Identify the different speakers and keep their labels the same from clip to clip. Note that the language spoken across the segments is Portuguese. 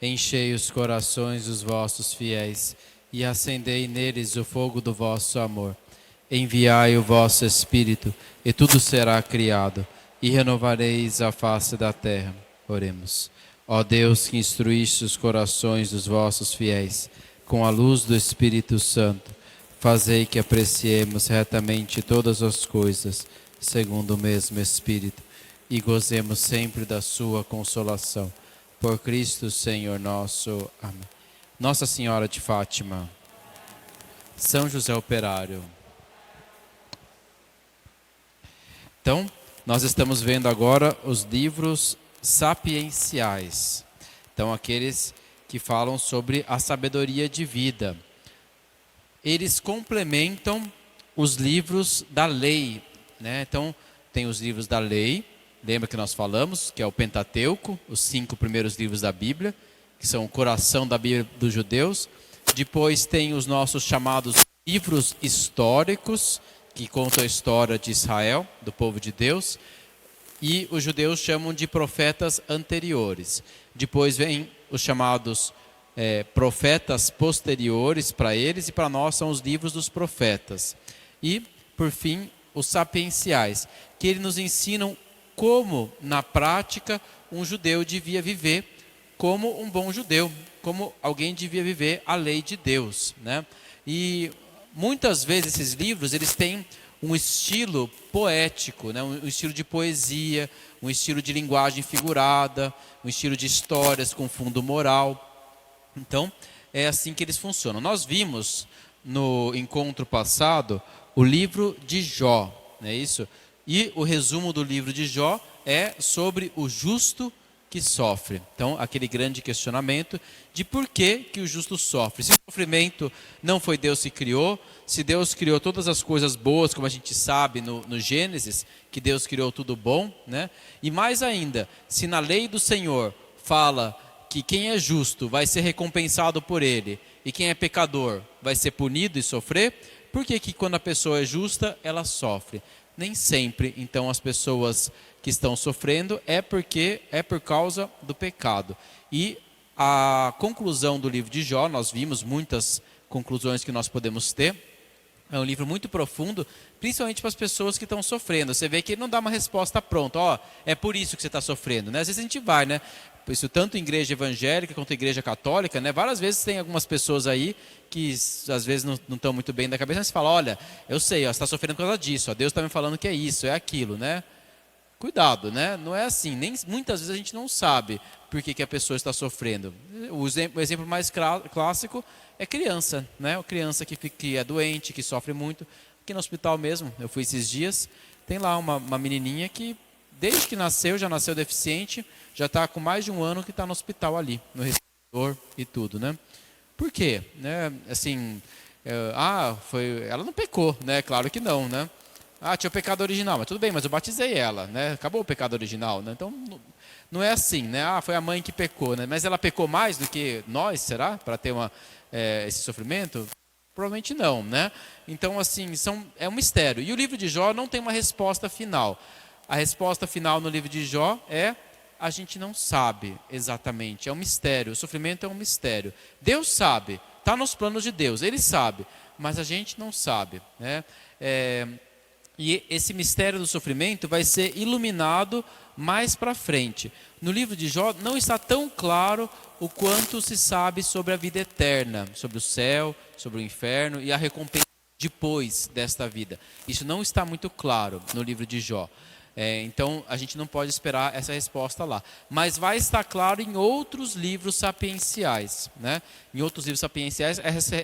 Speaker 1: Enchei os corações dos vossos fiéis e acendei neles o fogo do vosso amor. Enviai o vosso Espírito, e tudo será criado, e renovareis a face da terra. Oremos. Ó Deus, que instruíste os corações dos vossos fiéis, com a luz do Espírito Santo, fazei que apreciemos retamente todas as coisas, segundo o mesmo Espírito, e gozemos sempre da sua consolação. Por Cristo, Senhor nosso. Amém. Nossa Senhora de Fátima, São José Operário. Então, nós estamos vendo agora os livros sapienciais. Então, aqueles que falam sobre a sabedoria de vida. Eles complementam os livros da lei, né? Então, tem os livros da lei, lembra que nós falamos, que é o Pentateuco, os 5 primeiros livros da Bíblia, que são o coração da Bíblia dos judeus. Depois tem os nossos chamados livros históricos, que contam a história de Israel, do povo de Deus, e os judeus chamam de profetas anteriores. Depois vem os chamados profetas posteriores para eles, e para nós são os livros dos profetas. E, por fim, os sapienciais, que eles nos ensinam como, na prática, um judeu devia viver como um bom judeu, como alguém devia viver a lei de Deus, né? E muitas vezes esses livros, eles têm um estilo poético, né? Um estilo de poesia, um estilo de linguagem figurada, um estilo de histórias com fundo moral. Então, é assim que eles funcionam. Nós vimos no encontro passado o livro de Jó, não é isso? E o resumo do livro de Jó é sobre o justo que sofre. Então, aquele grande questionamento de por que o justo sofre. Se o sofrimento não foi Deus que criou, se Deus criou todas as coisas boas, como a gente sabe no Gênesis, que Deus criou tudo bom, né? E mais ainda, se na lei do Senhor fala que quem é justo vai ser recompensado por ele, e quem é pecador vai ser punido e sofrer, por que quando a pessoa é justa, ela sofre? Nem sempre, então, as pessoas que estão sofrendo é por causa do pecado. E a conclusão do livro de Jó, nós vimos muitas conclusões que nós podemos ter. É um livro muito profundo, principalmente para as pessoas que estão sofrendo. Você vê que ele não dá uma resposta pronta. É por isso que você está sofrendo, né? Às vezes a gente vai, né? Isso tanto em igreja evangélica quanto em igreja católica, né? Várias vezes tem algumas pessoas aí que às vezes não estão muito bem da cabeça, mas você fala, olha, eu sei, você está sofrendo por causa disso, Deus está me falando que é isso, é aquilo, né? Cuidado, né? Não é assim, muitas vezes a gente não sabe por que a pessoa está sofrendo. O exemplo mais clássico é criança, né? A criança que é doente, que sofre muito. Aqui no hospital mesmo, eu fui esses dias, tem lá uma menininha que desde que nasceu, já nasceu deficiente, já está com mais de 1 ano que está no hospital ali, no respirador e tudo, né? Por quê? Né? Assim, ela não pecou, né? Claro que não, né? Tinha o pecado original, mas tudo bem, mas eu batizei ela, né? Acabou o pecado original, né? Então, não é assim, né? Foi a mãe que pecou, né? Mas ela pecou mais do que nós, será? Para ter esse sofrimento? Provavelmente não, né? Então, assim, é um mistério. E o livro de Jó não tem uma resposta final. A resposta final no livro de Jó a gente não sabe exatamente, é um mistério, o sofrimento é um mistério. Deus sabe, está nos planos de Deus, Ele sabe, mas a gente não sabe, né? E esse mistério do sofrimento vai ser iluminado mais para frente. No livro de Jó não está tão claro o quanto se sabe sobre a vida eterna, sobre o céu, sobre o inferno e a recompensa depois desta vida. Isso não está muito claro no livro de Jó. Então, a gente não pode esperar essa resposta lá. Mas vai estar claro em outros livros sapienciais, né? Em outros livros sapienciais,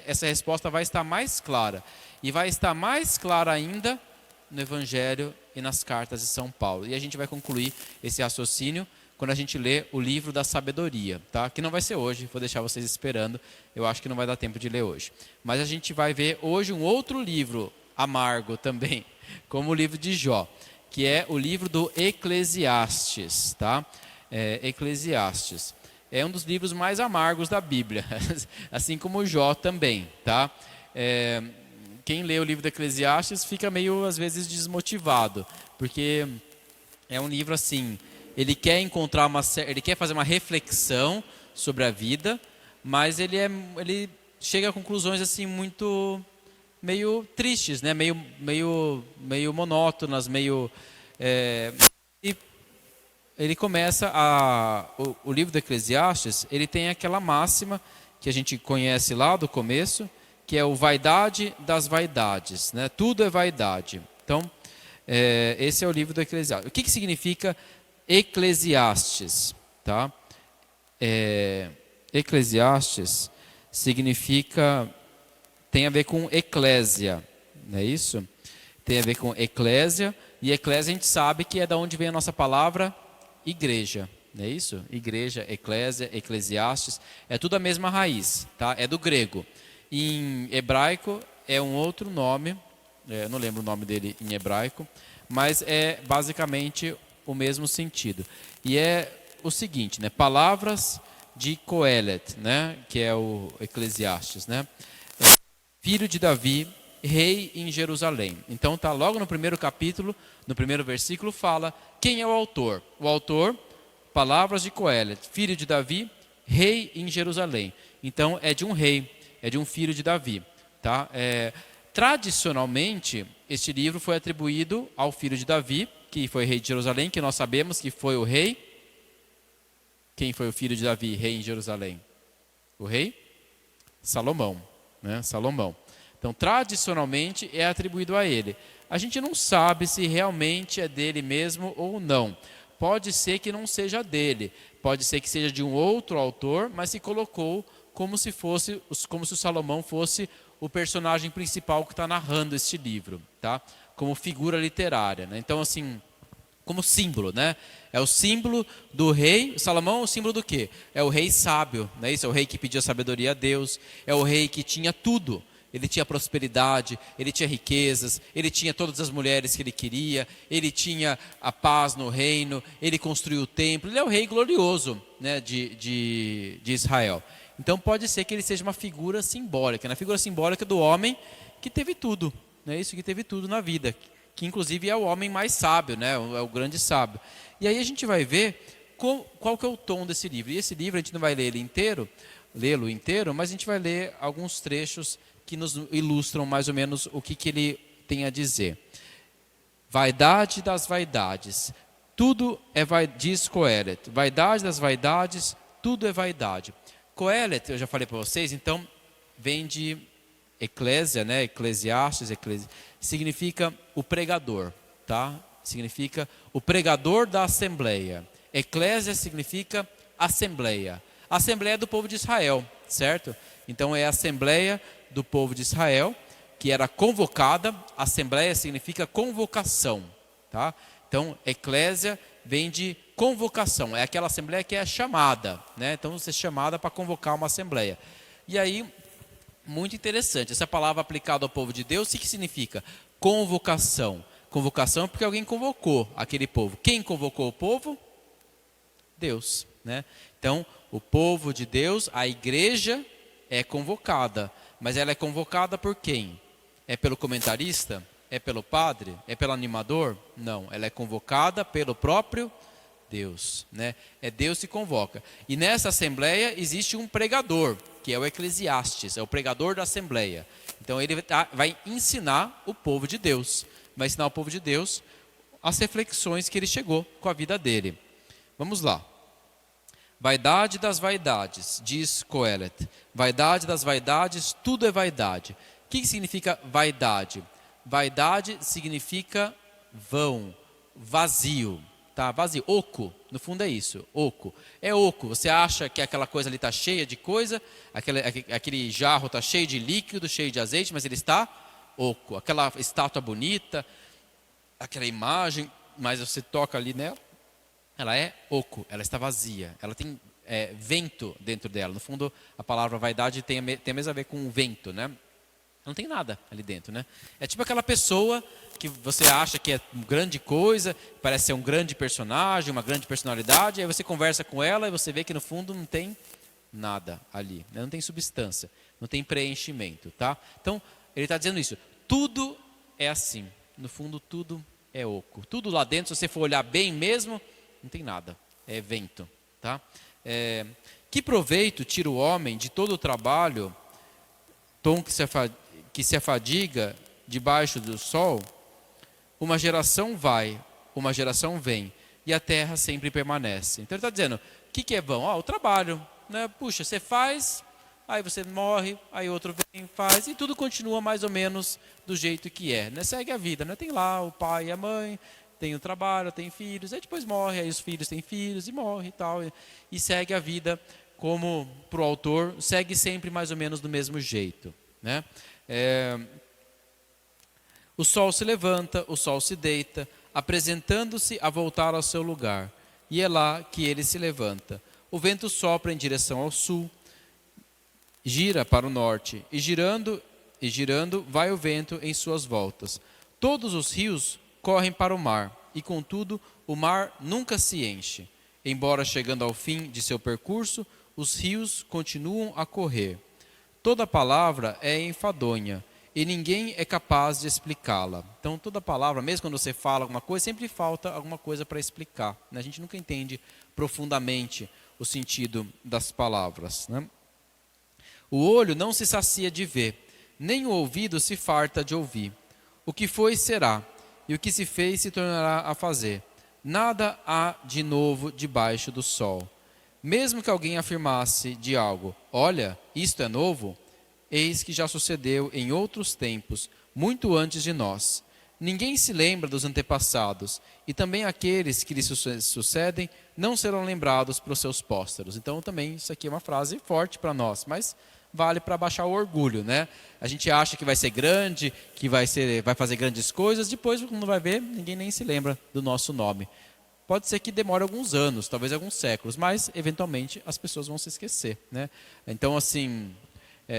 Speaker 1: essa resposta vai estar mais clara. E vai estar mais clara ainda no Evangelho e nas cartas de São Paulo. E a gente vai concluir esse raciocínio quando a gente lê o livro da sabedoria, tá? Que não vai ser hoje, vou deixar vocês esperando. Eu acho que não vai dar tempo de ler hoje. Mas a gente vai ver hoje um outro livro amargo também, como o livro de Jó, que é o livro do Eclesiastes, tá? Eclesiastes. É um dos livros mais amargos da Bíblia, assim como o Jó também, tá? Quem lê o livro do Eclesiastes fica meio, às vezes, desmotivado, porque é um livro assim, ele quer fazer uma reflexão sobre a vida, mas ele chega a conclusões assim muito meio tristes, né? Meio monótonas, e ele começa o livro do Eclesiastes, ele tem aquela máxima que a gente conhece lá do começo, que é o vaidade das vaidades, né? Tudo é vaidade. Então, esse é o livro do Eclesiastes. O que significa Eclesiastes? Tá? Eclesiastes significa, tem a ver com eclésia, não é isso? Tem a ver com eclésia, e eclésia a gente sabe que é da onde vem a nossa palavra igreja, não é isso? Igreja, eclésia, eclesiastes, é tudo a mesma raiz, tá? É do grego. Em hebraico é um outro nome, eu não lembro o nome dele em hebraico, mas é basicamente o mesmo sentido. E é o seguinte, né? Palavras de Coelet, né? Que é o Eclesiastes, né? Filho de Davi, rei em Jerusalém. Então tá logo no primeiro capítulo, no primeiro versículo fala quem é o autor. O autor, palavras de Coelet, filho de Davi, rei em Jerusalém. Então é de um rei, é de um filho de Davi, tá? Tradicionalmente, este livro foi atribuído ao filho de Davi, que foi rei de Jerusalém, que nós sabemos que foi o rei. Quem foi o filho de Davi, rei em Jerusalém? O rei Salomão, né? Salomão. Então, tradicionalmente, é atribuído a ele. A gente não sabe se realmente é dele mesmo ou não. Pode ser que não seja dele, pode ser que seja de um outro autor, mas se colocou como se o Salomão fosse o personagem principal que está narrando este livro, tá? Como figura literária, né? Então, assim, como símbolo, né? É o símbolo do rei. Salomão é o símbolo do quê? É o rei sábio, não é isso? É o rei que pedia sabedoria a Deus, é o rei que tinha tudo. Ele tinha prosperidade, ele tinha riquezas, ele tinha todas as mulheres que ele queria, ele tinha a paz no reino, ele construiu o templo, ele é o rei glorioso, né, de Israel. Então pode ser que ele seja uma figura simbólica, na figura simbólica do homem que teve tudo, né, isso que teve tudo na vida, que inclusive é o homem mais sábio, né, é o grande sábio. E aí a gente vai ver qual que é o tom desse livro. E esse livro a gente não vai lê-lo inteiro, mas a gente vai ler alguns trechos que nos ilustram mais ou menos o que ele tem a dizer. Vaidade das vaidades, tudo diz Coelet. Vaidade das vaidades, tudo é vaidade. Coelet, eu já falei para vocês, então vem de eclésia, né? Eclesiastes, significa o pregador, tá? Significa o pregador da assembleia. Eclésia significa assembleia. A assembleia do povo de Israel, certo? Então é a assembleia do povo de Israel, que era convocada. Assembleia significa convocação, tá? Então, eclésia vem de convocação, é aquela assembleia que é chamada, né? Então, você é chamada para convocar uma assembleia. E aí, muito interessante, essa palavra aplicada ao povo de Deus, o que significa? Convocação. Convocação é porque alguém convocou aquele povo. Quem convocou o povo? Deus, né? Então, o povo de Deus, a igreja é convocada. Mas ela é convocada por quem? É pelo comentarista? É pelo padre? É pelo animador? Não, ela é convocada pelo próprio Deus, né? É Deus que convoca. E nessa assembleia existe um pregador, que é o Eclesiastes, é o pregador da assembleia. Então ele vai ensinar o povo de Deus, vai ensinar o povo de Deus as reflexões que ele chegou com a vida dele. Vamos lá. Vaidade das vaidades, diz Coelet. Vaidade das vaidades, tudo é vaidade. O que significa vaidade? Vaidade significa vão, vazio, tá? Vazio, oco, no fundo é isso, oco. É oco, você acha que aquela coisa ali está cheia de coisa, aquele jarro está cheio de líquido, cheio de azeite, mas ele está oco. Aquela estátua bonita, aquela imagem, mas você toca ali nela, ela é oco, ela está vazia, ela tem vento dentro dela. No fundo, a palavra vaidade tem mesmo a ver com o vento, né? Não tem nada ali dentro, né? É tipo aquela pessoa que você acha que é uma grande coisa, parece ser um grande personagem, uma grande personalidade, aí você conversa com ela e você vê que no fundo não tem nada ali, né? Não tem substância, não tem preenchimento, tá? Então, ele está dizendo isso, tudo é assim, no fundo tudo é oco. Tudo lá dentro, se você for olhar bem mesmo, não tem nada, é vento, tá? Que proveito tira o homem de todo o trabalho, tom que se afadiga debaixo do sol? Uma geração vai, uma geração vem, e a terra sempre permanece. Então ele está dizendo, o que é vão? O trabalho, né? Puxa, você faz, aí você morre, aí outro vem, faz, e tudo continua mais ou menos do jeito que é, né? Segue a vida, né? Tem lá o pai e a mãe, tem o trabalho, tem filhos, aí depois morre, aí os filhos têm filhos e morre e tal, e segue a vida como para o autor, segue sempre mais ou menos do mesmo jeito, né? O sol se levanta, o sol se deita, apresentando-se a voltar ao seu lugar, e é lá que ele se levanta. O vento sopra em direção ao sul, gira para o norte, e girando vai o vento em suas voltas. Todos os rios correm para o mar, e contudo o mar nunca se enche. Embora chegando ao fim de seu percurso, os rios continuam a correr. Toda palavra é enfadonha, e ninguém é capaz de explicá-la. Então toda palavra, mesmo quando você fala alguma coisa, sempre falta alguma coisa para explicar, né? A gente nunca entende profundamente o sentido das palavras, né? O olho não se sacia de ver, nem o ouvido se farta de ouvir. O que foi será, e o que se fez se tornará a fazer. Nada há de novo debaixo do sol. Mesmo que alguém afirmasse de algo, olha, isto é novo, eis que já sucedeu em outros tempos, muito antes de nós. Ninguém se lembra dos antepassados, e também aqueles que lhes sucedem não serão lembrados pelos seus pósteros. Então também isso aqui é uma frase forte para nós, mas vale para baixar o orgulho, né? A gente acha que vai ser grande, que vai fazer grandes coisas, depois quando vai ver, ninguém nem se lembra do nosso nome. Pode ser que demore alguns anos, talvez alguns séculos, mas eventualmente as pessoas vão se esquecer, né? Então assim,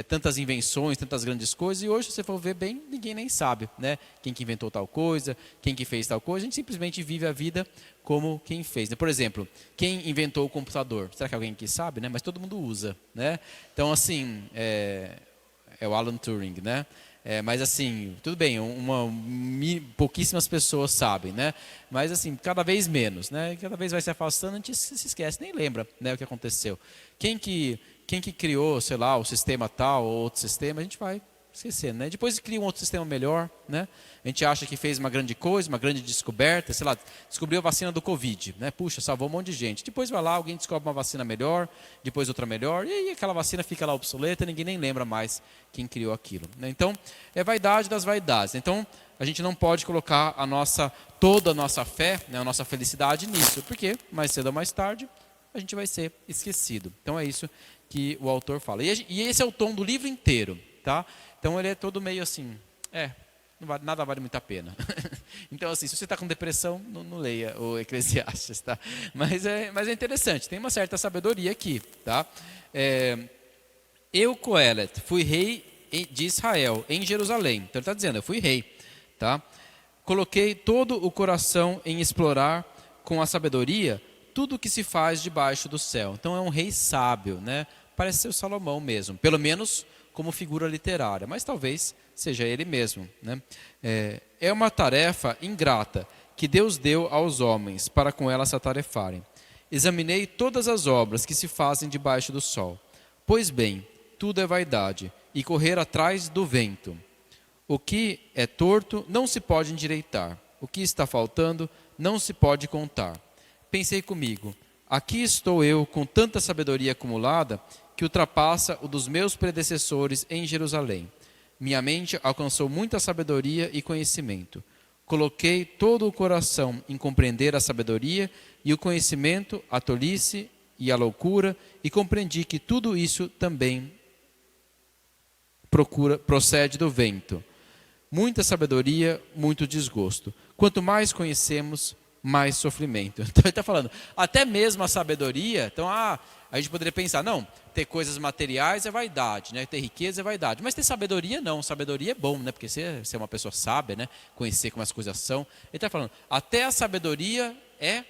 Speaker 1: tantas invenções, tantas grandes coisas, e hoje se você for ver bem, ninguém nem sabe, né? Quem que inventou tal coisa, quem que fez tal coisa, a gente simplesmente vive a vida como quem fez, né? Por exemplo, quem inventou o computador? Será que alguém aqui sabe, né? Mas todo mundo usa, né? Então assim, é o Alan Turing, né? Mas assim, tudo bem, pouquíssimas pessoas sabem, né? Mas assim, cada vez menos, né? Cada vez vai se afastando, a gente se esquece, nem lembra, né, o que aconteceu. Quem que criou, sei lá, o sistema tal ou outro sistema, a gente vai esquecendo, né? Depois cria um outro sistema melhor, né? A gente acha que fez uma grande coisa, uma grande descoberta, sei lá, descobriu a vacina do Covid, né? Puxa, salvou um monte de gente. Depois vai lá, alguém descobre uma vacina melhor, depois outra melhor, e aí aquela vacina fica lá obsoleta, ninguém nem lembra mais quem criou aquilo, né? Então, é vaidade das vaidades. Então, a gente não pode colocar toda a nossa fé, né, a nossa felicidade nisso, porque mais cedo ou mais tarde a gente vai ser esquecido. Então é isso que o autor fala. E esse é o tom do livro inteiro, tá? Então ele é todo meio assim, nada vale muito a pena. Então assim, se você está com depressão, não leia o Eclesiastes, tá? Mas é interessante, tem uma certa sabedoria aqui, tá? Eu, Coelet, fui rei de Israel, em Jerusalém. Então ele está dizendo, eu fui rei, tá? Coloquei todo o coração em explorar com a sabedoria tudo o que se faz debaixo do céu. Então é um rei sábio, né? Parece ser o Salomão mesmo, pelo menos como figura literária, mas talvez seja ele mesmo, né? É uma tarefa ingrata que Deus deu aos homens para com ela se atarefarem. Examinei todas as obras que se fazem debaixo do sol. Pois bem, tudo é vaidade e correr atrás do vento. O que é torto não se pode endireitar. O que está faltando não se pode contar. Pensei comigo, aqui estou eu com tanta sabedoria acumulada que ultrapassa o dos meus predecessores em Jerusalém. Minha mente alcançou muita sabedoria e conhecimento. Coloquei todo o coração em compreender a sabedoria e o conhecimento, a tolice e a loucura, e compreendi que tudo isso também procede do vento. Muita sabedoria, muito desgosto. Quanto mais conhecemos, mais sofrimento. Então ele está falando, até mesmo a sabedoria, então a gente poderia pensar, não, ter coisas materiais é vaidade, né? Ter riqueza é vaidade, mas ter sabedoria não, sabedoria é bom, né? Porque você é uma pessoa sábia, né? Conhecer como as coisas são. Ele está falando, até a sabedoria é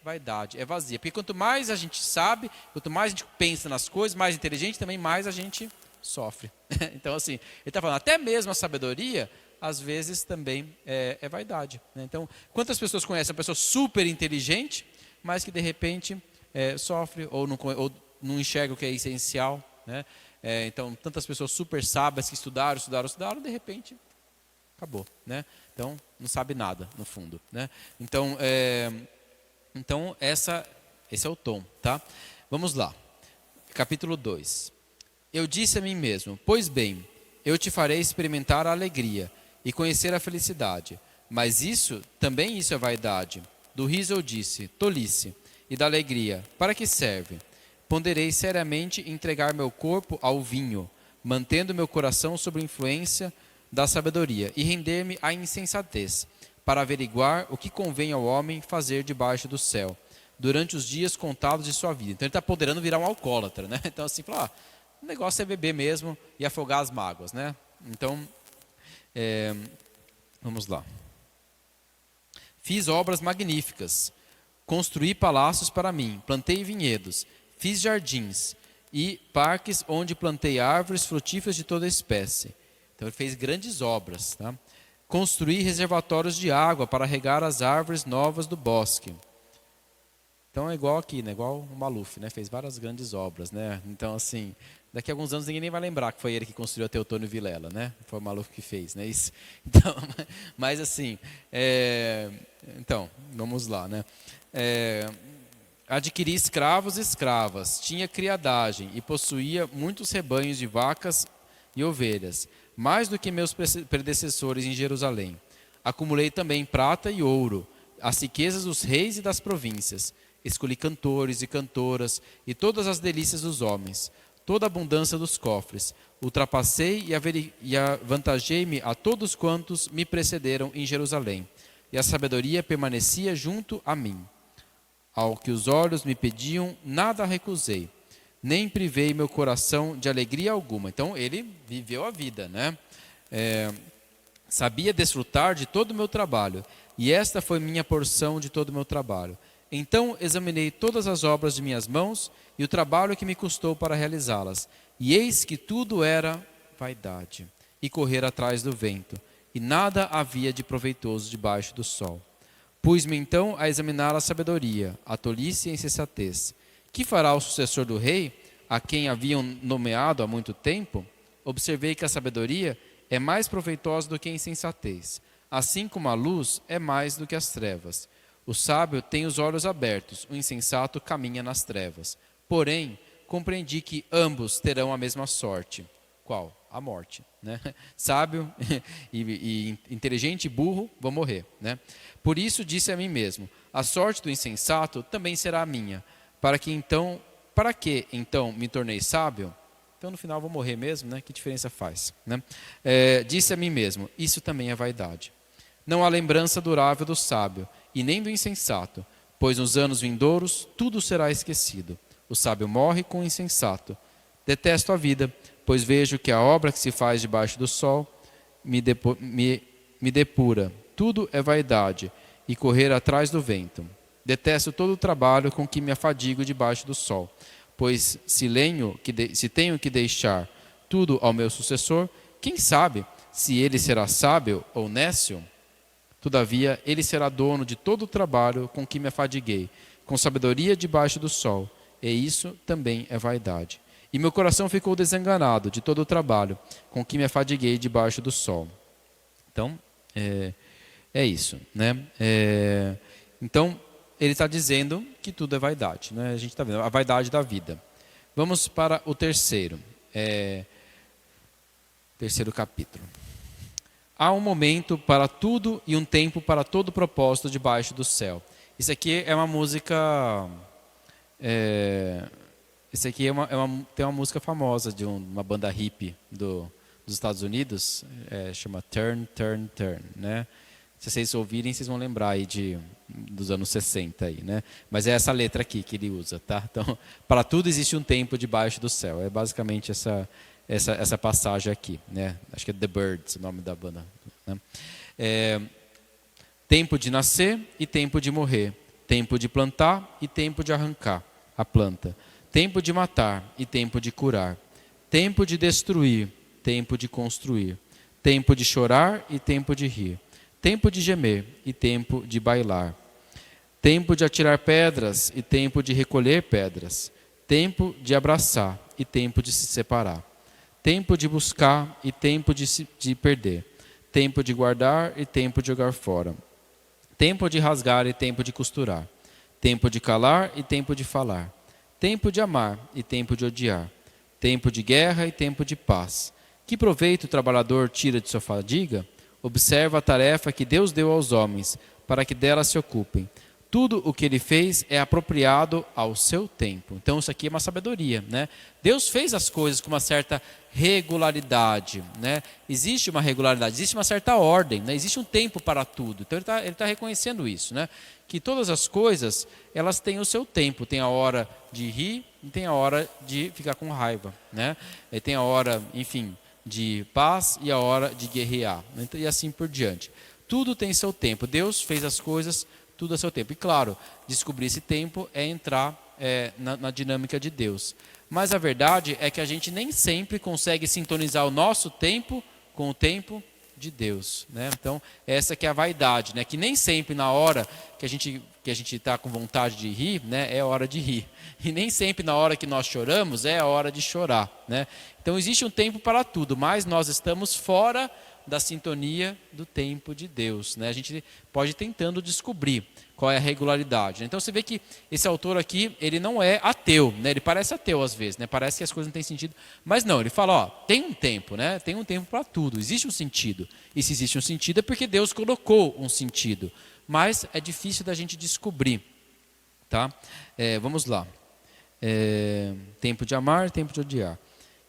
Speaker 1: vaidade, é vazia, porque quanto mais a gente sabe, quanto mais a gente pensa nas coisas, mais inteligente, também mais a gente sofre. Então assim, ele está falando, até mesmo a sabedoria às vezes também é vaidade, né? Então, quantas pessoas conhecem uma pessoa super inteligente, mas que de repente sofre ou não enxerga o que é essencial, né? Então, tantas pessoas super sábias que estudaram, de repente, acabou, né? Então, não sabe nada, no fundo, né? Então, esse é o tom, tá? Vamos lá. Capítulo 2. Eu disse a mim mesmo, pois bem, eu te farei experimentar a alegria e conhecer a felicidade. Mas também isso é vaidade. Do riso eu disse, tolice, e da alegria, para que serve? Ponderei seriamente entregar meu corpo ao vinho, mantendo meu coração sob a influência da sabedoria, e render-me à insensatez, para averiguar o que convém ao homem fazer debaixo do céu, durante os dias contados de sua vida. Então ele está ponderando virar um alcoólatra, né? Então assim, o negócio é beber mesmo e afogar as mágoas, né? Então, vamos lá. Fiz obras magníficas, construí palácios para mim, plantei vinhedos, fiz jardins e parques onde plantei árvores frutíferas de toda espécie. Então ele fez grandes obras, tá? Construí reservatórios de água para regar as árvores novas do bosque. Então é igual aqui, né? Igual o Maluf, né? Fez várias grandes obras, né? Então assim, daqui a alguns anos ninguém nem vai lembrar que foi ele que construiu a Teotônio Vilela, né? Foi o Maluf que fez, né? Isso. Então, mas assim, então vamos lá, né? Adquiri escravos e escravas, tinha criadagem e possuía muitos rebanhos de vacas e ovelhas, mais do que meus predecessores em Jerusalém. Acumulei também prata e ouro, as riquezas dos reis e das províncias. Escolhi cantores e cantoras e todas as delícias dos homens, toda a abundância dos cofres. Ultrapassei e avantajei-me a todos quantos me precederam em Jerusalém, e a sabedoria permanecia junto a mim. Ao que os olhos me pediam, nada recusei, nem privei meu coração de alegria alguma. Então ele viveu a vida, né? Sabia desfrutar de todo o meu trabalho, e esta foi minha porção de todo o meu trabalho. Então examinei todas as obras de minhas mãos e o trabalho que me custou para realizá-las. E eis que tudo era vaidade e correr atrás do vento, e nada havia de proveitoso debaixo do sol. Pus-me então a examinar a sabedoria, a tolice e a insensatez. Que fará o sucessor do rei, a quem haviam nomeado há muito tempo? Observei que a sabedoria é mais proveitosa do que a insensatez, assim como a luz é mais do que as trevas. O sábio tem os olhos abertos, o insensato caminha nas trevas. Porém, compreendi que ambos terão a mesma sorte. Qual? A morte, né? Sábio e inteligente e burro vão morrer, né? Por isso disse a mim mesmo, a sorte do insensato também será a minha. Para que então me tornei sábio? Então no final vou morrer mesmo, né? Que diferença faz, né? Disse a mim mesmo, isso também é vaidade. Não há lembrança durável do sábio e nem do insensato, pois nos anos vindouros tudo será esquecido. O sábio morre com o insensato. Detesto a vida, pois vejo que a obra que se faz debaixo do sol me depura. Tudo é vaidade e correr atrás do vento. Detesto todo o trabalho com que me afadigo debaixo do sol, pois se tenho que deixar tudo ao meu sucessor, quem sabe se ele será sábio ou nécio? Todavia, ele será dono de todo o trabalho com que me afadiguei, com sabedoria debaixo do sol, e isso também é vaidade. E meu coração ficou desenganado de todo o trabalho com que me afadiguei debaixo do sol. Então, é isso, né? Então, ele está dizendo que tudo é vaidade, né? A gente está vendo a vaidade da vida. Vamos para o terceiro capítulo. Há um momento para tudo e um tempo para todo propósito debaixo do céu. Isso aqui é uma música. Isso aqui tem uma música famosa de uma banda hippie dos Estados Unidos, chama Turn, Turn, Turn, né? Se vocês ouvirem, vocês vão lembrar aí dos anos 60 aí, né? Mas é essa letra aqui que ele usa, tá? Então, para tudo existe um tempo debaixo do céu. É basicamente essa passagem aqui, né? Acho que é The Birds, o nome da banda, né? Tempo de nascer e tempo de morrer, tempo de plantar e tempo de arrancar a planta, tempo de matar e tempo de curar, tempo de destruir, tempo de construir, tempo de chorar e tempo de rir, tempo de gemer e tempo de bailar, tempo de atirar pedras e tempo de recolher pedras, tempo de abraçar e tempo de se separar, tempo de buscar e tempo de perder, tempo de guardar e tempo de jogar fora, tempo de rasgar e tempo de costurar, tempo de calar e tempo de falar, tempo de amar e tempo de odiar, tempo de guerra e tempo de paz. Que proveito o trabalhador tira de sua fadiga? Observa a tarefa que Deus deu aos homens, para que dela se ocupem. Tudo o que ele fez é apropriado ao seu tempo. Então isso aqui é uma sabedoria, né? Deus fez as coisas com uma certa regularidade, né? Existe uma regularidade, existe uma certa ordem, né? Existe um tempo para tudo. Então ele tá reconhecendo isso, né? Que todas as coisas, elas têm o seu tempo. Tem a hora de rir e tem a hora de ficar com raiva, né? E tem a hora, enfim, de paz e a hora de guerrear, né? E assim por diante. Tudo tem seu tempo. Deus fez as coisas tudo a seu tempo. E claro, descobrir esse tempo é entrar na dinâmica de Deus. Mas a verdade é que a gente nem sempre consegue sintonizar o nosso tempo com o tempo de Deus, né? Então, essa que é a vaidade, né? Que nem sempre na hora que a gente está com vontade de rir, né, é hora de rir. E nem sempre na hora que nós choramos é a hora de chorar, né? Então, existe um tempo para tudo, mas nós estamos fora da sintonia do tempo de Deus, né? A gente pode ir tentando descobrir qual é a regularidade, né? Então você vê que esse autor aqui, ele não é ateu, né? Ele parece ateu às vezes, né? Parece que as coisas não têm sentido, mas não, ele fala, ó, tem um tempo, né? Tem um tempo para tudo, existe um sentido. E se existe um sentido é porque Deus colocou um sentido, mas é difícil da gente descobrir, tá? Vamos lá. Tempo de amar, tempo de odiar.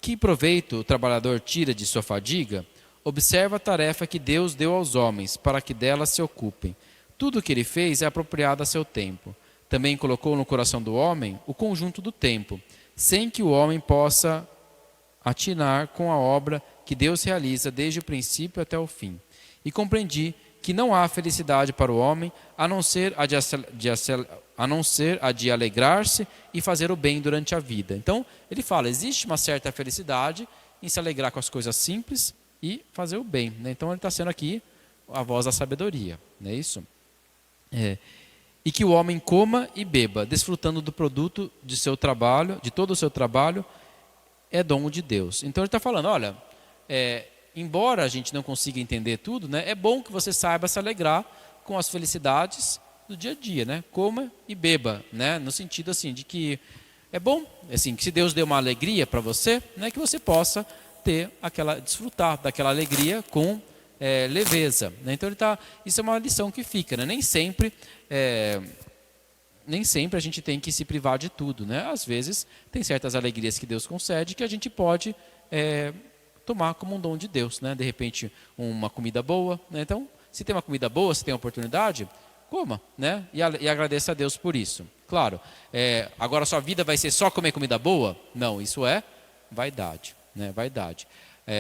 Speaker 1: Que proveito o trabalhador tira de sua fadiga? Observa a tarefa que Deus deu aos homens, para que dela se ocupem. Tudo o que ele fez é apropriado a seu tempo. Também colocou no coração do homem o conjunto do tempo, sem que o homem possa atinar com a obra que Deus realiza desde o princípio até o fim. E compreendi que não há felicidade para o homem a não ser a de alegrar-se e fazer o bem durante a vida. Então, ele fala, existe uma certa felicidade em se alegrar com as coisas simples e fazer o bem, né? Então ele está sendo aqui a voz da sabedoria, não é isso? E que o homem coma e beba, desfrutando do produto de seu trabalho, de todo o seu trabalho, é dom de Deus. Então ele está falando, olha, embora a gente não consiga entender tudo, né, é bom que você saiba se alegrar com as felicidades do dia a dia, né? Coma e beba, né? No sentido assim de que é bom, assim, que se Deus deu uma alegria para você, né, que você possa desfrutar daquela alegria com leveza, né? Então isso é uma lição que fica, né? Nem sempre a gente tem que se privar de tudo, né? Às vezes tem certas alegrias que Deus concede que a gente pode tomar como um dom de Deus, né? De repente uma comida boa, né? Então se tem uma comida boa, se tem uma oportunidade, coma, né? E agradeça a Deus por isso. Claro, agora a sua vida vai ser só comer comida boa? Não, isso é vaidade, né? Vaidade.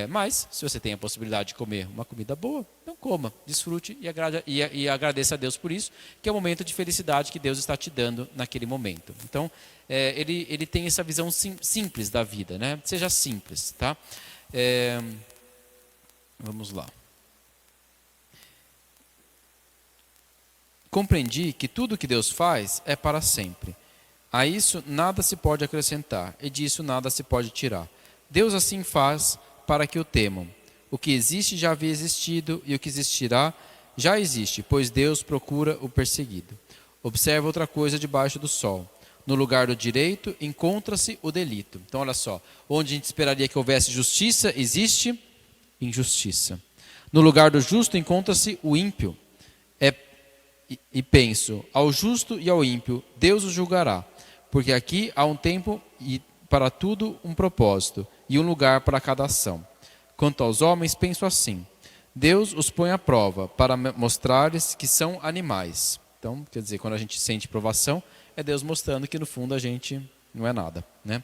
Speaker 1: Mas, se você tem a possibilidade de comer uma comida boa, então coma, desfrute e agradeça a Deus por isso, que é o momento de felicidade que Deus está te dando naquele momento. Então, ele tem essa visão simples da vida, né? Seja simples, tá? Vamos lá. Compreendi que tudo que Deus faz é para sempre. A isso nada se pode acrescentar, e disso nada se pode tirar. Deus assim faz para que o temam. O que existe já havia existido, e o que existirá já existe, pois Deus procura o perseguido. Observa outra coisa debaixo do sol. No lugar do direito encontra-se o delito. Então olha só, onde a gente esperaria que houvesse justiça, existe injustiça. No lugar do justo encontra-se o ímpio. E penso, ao justo e ao ímpio, Deus os julgará, porque aqui há um tempo e para tudo um propósito, e um lugar para cada ação. Quanto aos homens, penso assim, Deus os põe à prova, para mostrar-lhes que são animais. Então, quer dizer, quando a gente sente provação, é Deus mostrando que no fundo a gente não é nada, né?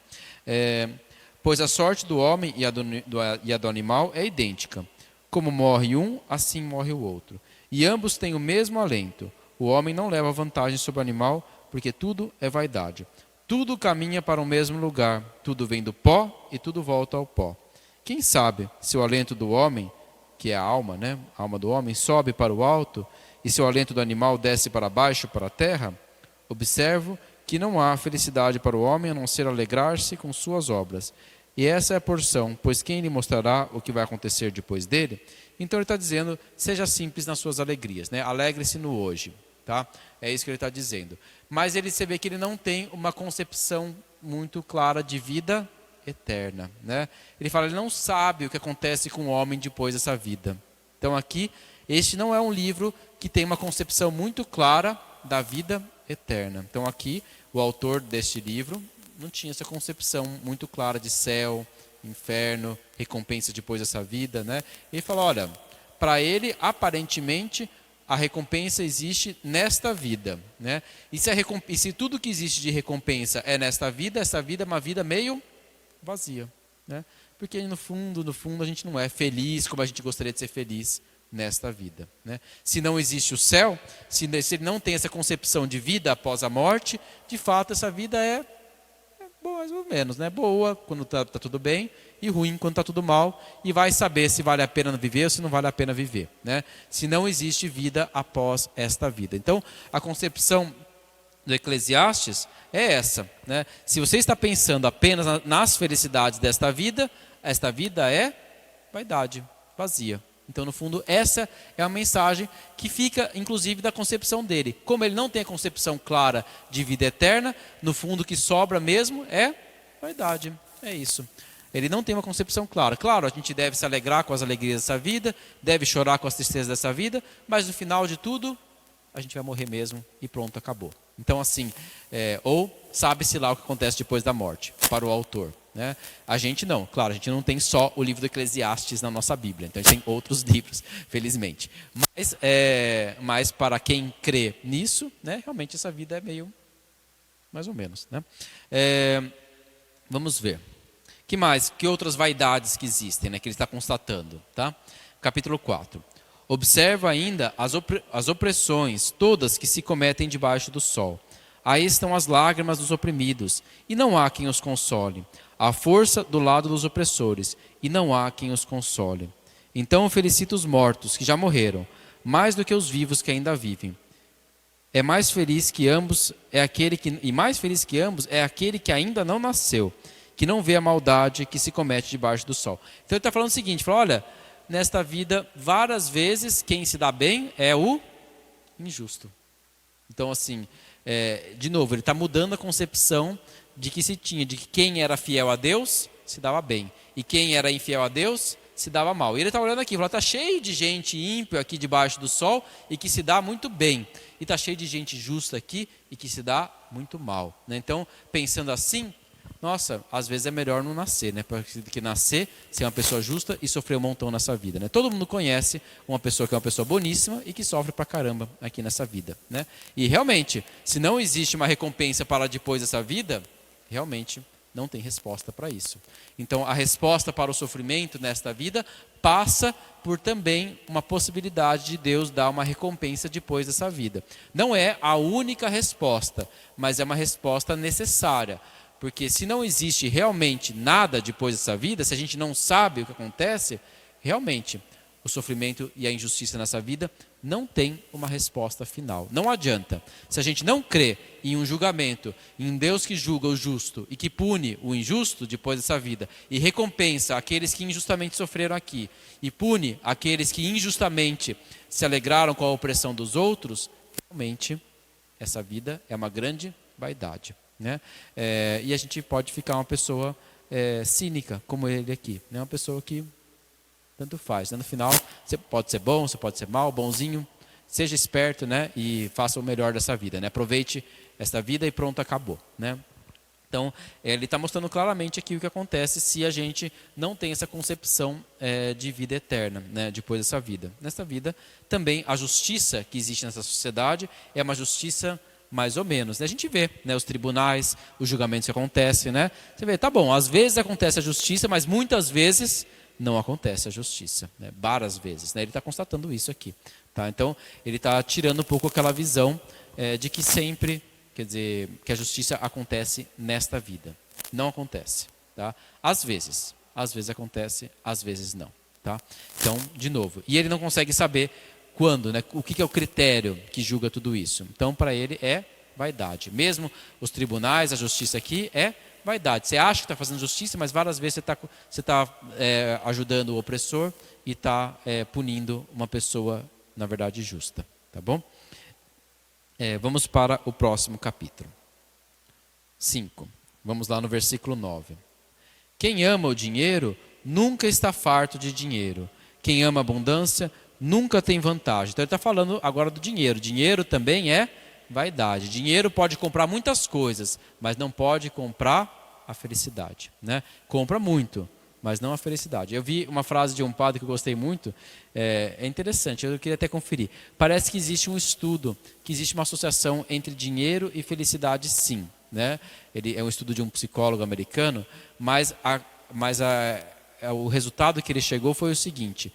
Speaker 1: Pois a sorte do homem e a do animal é idêntica. Como morre um, assim morre o outro. E ambos têm o mesmo alento. O homem não leva vantagem sobre o animal, porque tudo é vaidade. Tudo caminha para o mesmo lugar, tudo vem do pó e tudo volta ao pó. Quem sabe se o alento do homem, que é a alma, né? A alma do homem, sobe para o alto, e se o alento do animal desce para baixo, para a terra, observo que não há felicidade para o homem a não ser alegrar-se com suas obras. E essa é a porção, pois quem lhe mostrará o que vai acontecer depois dele? Então ele está dizendo, seja simples nas suas alegrias, né? Alegre-se no hoje, tá? É isso que ele está dizendo. Mas você vê que ele não tem uma concepção muito clara de vida eterna, né? Ele fala, ele não sabe o que acontece com o homem depois dessa vida. Então aqui, este não é um livro que tem uma concepção muito clara da vida eterna. Então aqui, o autor deste livro não tinha essa concepção muito clara de céu, inferno, recompensa depois dessa vida, né? Ele fala, olha, para ele, aparentemente, a recompensa existe nesta vida, né? E se tudo que existe de recompensa é nesta vida, essa vida é uma vida meio vazia, né? Porque no fundo, a gente não é feliz como a gente gostaria de ser feliz nesta vida, né? Se não existe o céu, se ele não tem essa concepção de vida após a morte, de fato essa vida é boa, mais ou menos, né? Boa quando está tudo bem e ruim quando está tudo mal, e vai saber se vale a pena viver ou se não vale a pena viver, né? Se não existe vida após esta vida. Então, a concepção do Eclesiastes é essa, né? Se você está pensando apenas nas felicidades desta vida, esta vida é vaidade, vazia. Então, no fundo, essa é a mensagem que fica, inclusive, da concepção dele. Como ele não tem a concepção clara de vida eterna, no fundo, o que sobra mesmo é vaidade. É isso. Ele não tem uma concepção clara. Claro, a gente deve se alegrar com as alegrias dessa vida, deve chorar com as tristezas dessa vida, mas no final de tudo, a gente vai morrer mesmo e pronto, acabou. Então, assim, ou sabe-se lá o que acontece depois da morte, para o autor, né? A gente não, claro, a gente não tem só o livro do Eclesiastes na nossa Bíblia, então a gente tem outros livros, felizmente. Mas para quem crê nisso, né, realmente essa vida é meio, mais ou menos, né? Vamos ver. Que mais? Que outras vaidades que existem, né, que ele está constatando, tá? Capítulo 4. Observa ainda as opressões todas que se cometem debaixo do sol. Aí estão as lágrimas dos oprimidos, e não há quem os console. A força do lado dos opressores, e não há quem os console. Então felicita os mortos, que já morreram, mais do que os vivos que ainda vivem. Mais feliz que ambos é aquele que ainda não nasceu, que não vê a maldade que se comete debaixo do sol. Então ele está falando o seguinte, fala, olha, nesta vida, várias vezes, quem se dá bem é o injusto. Então, assim, de novo, ele está mudando a concepção de que se tinha, de que quem era fiel a Deus se dava bem, e quem era infiel a Deus se dava mal. E ele está olhando aqui, está cheio de gente ímpio aqui debaixo do sol e que se dá muito bem, e está cheio de gente justa aqui e que se dá muito mal, né? Então, pensando assim, nossa, às vezes é melhor não nascer, né? Porque nascer, ser uma pessoa justa e sofrer um montão nessa vida, né? Todo mundo conhece uma pessoa que é uma pessoa boníssima e que sofre pra caramba aqui nessa vida, né? E realmente, se não existe uma recompensa para depois dessa vida, realmente não tem resposta para isso. Então, a resposta para o sofrimento nesta vida passa por também uma possibilidade de Deus dar uma recompensa depois dessa vida. Não é a única resposta, mas é uma resposta necessária. Porque se não existe realmente nada depois dessa vida, se a gente não sabe o que acontece, realmente o sofrimento e a injustiça nessa vida não tem uma resposta final. Não adianta. Se a gente não crê em um julgamento, em um Deus que julga o justo e que pune o injusto depois dessa vida, e recompensa aqueles que injustamente sofreram aqui, e pune aqueles que injustamente se alegraram com a opressão dos outros, realmente essa vida é uma grande vaidade, né? E a gente pode ficar uma pessoa cínica, como ele aqui, né? Uma pessoa que tanto faz, né? No final, você pode ser bom, você pode ser mal, bonzinho, seja esperto, né? E faça o melhor dessa vida, né? Aproveite esta vida e pronto, acabou, né? Então, ele está mostrando claramente aqui o que acontece se a gente não tem essa concepção de vida eterna, né, depois dessa vida. Nessa vida, também a justiça que existe nessa sociedade é uma justiça mais ou menos, né? A gente vê, né, os tribunais, os julgamentos que acontecem, né? Você vê, tá bom, às vezes acontece a justiça, mas muitas vezes não acontece a justiça, né? Várias vezes, né? Ele está constatando isso aqui, tá? Então, ele está tirando um pouco aquela visão de que sempre, quer dizer, que a justiça acontece nesta vida. Não acontece, tá? Às vezes acontece, às vezes não, tá? Então, de novo, e ele não consegue saber quando, né? O que é o critério que julga tudo isso? Então, para ele é vaidade. Mesmo os tribunais, a justiça aqui é vaidade. Você acha que está fazendo justiça, mas várias vezes você está ajudando o opressor e está punindo uma pessoa, na verdade, justa. Tá bom? Vamos para o próximo capítulo. 5. Vamos lá no versículo 9. Quem ama o dinheiro nunca está farto de dinheiro. Quem ama a abundância nunca tem vantagem. Então ele está falando agora do dinheiro. Dinheiro também é vaidade. Dinheiro pode comprar muitas coisas, mas não pode comprar a felicidade, né? Compra muito, mas não a felicidade. Eu vi uma frase de um padre que eu gostei muito, é interessante, eu queria até conferir. Parece que existe um estudo, que existe uma associação entre dinheiro e felicidade, sim, né? Ele é um estudo de um psicólogo americano, mas o resultado que ele chegou foi o seguinte: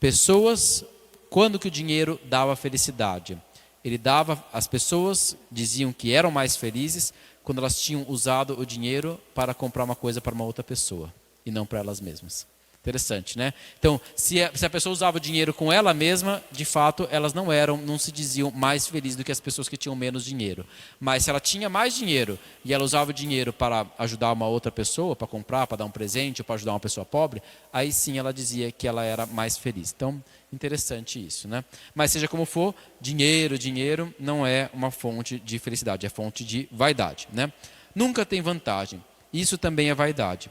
Speaker 1: pessoas, quando que o dinheiro dava felicidade? Ele dava, as pessoas diziam que eram mais felizes quando elas tinham usado o dinheiro para comprar uma coisa para uma outra pessoa e não para elas mesmas. Interessante, né? Então, se a pessoa usava o dinheiro com ela mesma, de fato, elas não se diziam mais felizes do que as pessoas que tinham menos dinheiro. Mas se ela tinha mais dinheiro e ela usava o dinheiro para ajudar uma outra pessoa, para comprar, para dar um presente, ou para ajudar uma pessoa pobre, aí sim ela dizia que ela era mais feliz. Então, interessante isso, né? Mas seja como for, dinheiro não é uma fonte de felicidade, é fonte de vaidade, né? Nunca tem vantagem. Isso também é vaidade.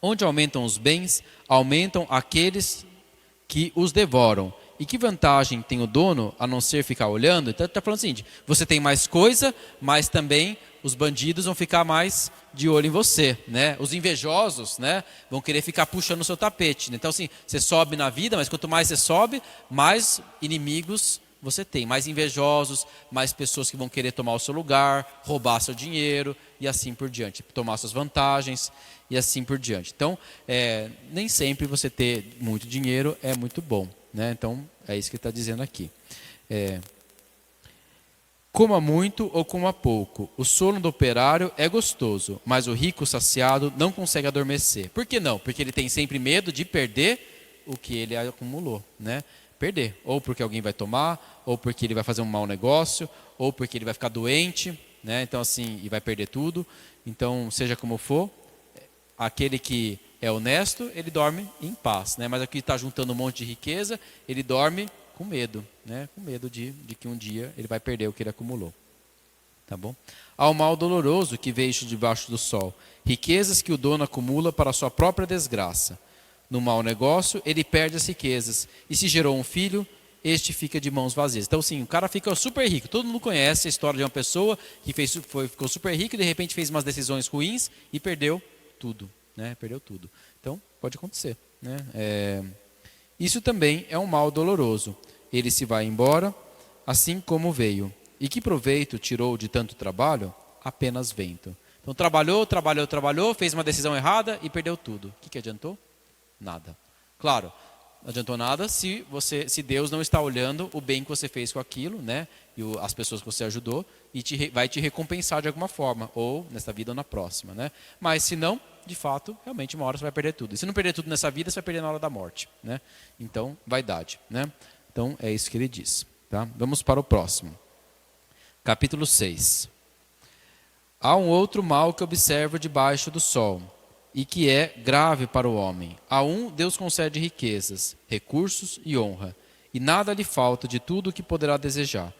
Speaker 1: Onde aumentam os bens, aumentam aqueles que os devoram. E que vantagem tem o dono a não ser ficar olhando? Então está falando o seguinte: você tem mais coisa, mas também os bandidos vão ficar mais de olho em você, né? Os invejosos, né, vão querer ficar puxando o seu tapete. Então assim, você sobe na vida, mas quanto mais você sobe, mais inimigos você tem, mais invejosos, mais pessoas que vão querer tomar o seu lugar, roubar seu dinheiro e assim por diante, tomar suas vantagens e assim por diante. Então, nem sempre você ter muito dinheiro é muito bom, né? Então, é isso que ele está dizendo aqui. Coma muito ou coma pouco, o sono do operário é gostoso, mas o rico saciado não consegue adormecer. Por que não? Porque ele tem sempre medo de perder o que ele acumulou, né? Perder, ou porque alguém vai tomar, ou porque ele vai fazer um mau negócio, ou porque ele vai ficar doente, né? Então assim, e vai perder tudo. Então, seja como for, aquele que é honesto, ele dorme em paz, né? Mas aquele que está juntando um monte de riqueza, ele dorme com medo, né? Com medo de que um dia ele vai perder o que ele acumulou. Tá bom? Há o mal doloroso que veio debaixo do sol, riquezas que o dono acumula para a sua própria desgraça. No mau negócio, ele perde as riquezas. E se gerou um filho, este fica de mãos vazias. Então, sim, o cara fica super rico. Todo mundo conhece a história de uma pessoa que ficou super rico e de repente fez umas decisões ruins e perdeu tudo, né? Perdeu tudo. Então, pode acontecer, né? Isso também é um mal doloroso. Ele se vai embora, assim como veio. E que proveito tirou de tanto trabalho? Apenas vento. Então, trabalhou, fez uma decisão errada e perdeu tudo. O que adiantou? Nada. Claro, não adiantou nada se Deus não está olhando o bem que você fez com aquilo, né? E as pessoas que você ajudou e vai te recompensar de alguma forma, ou nessa vida ou na próxima, né? Mas se não, de fato, realmente uma hora você vai perder tudo. E se não perder tudo nessa vida, você vai perder na hora da morte, né? Então, vaidade, né? Então, é isso que ele diz, tá? Vamos para o próximo. Capítulo 6. Há um outro mal que observo debaixo do sol, e que é grave para o homem. A um Deus concede riquezas, recursos e honra, e nada lhe falta de tudo o que poderá desejar.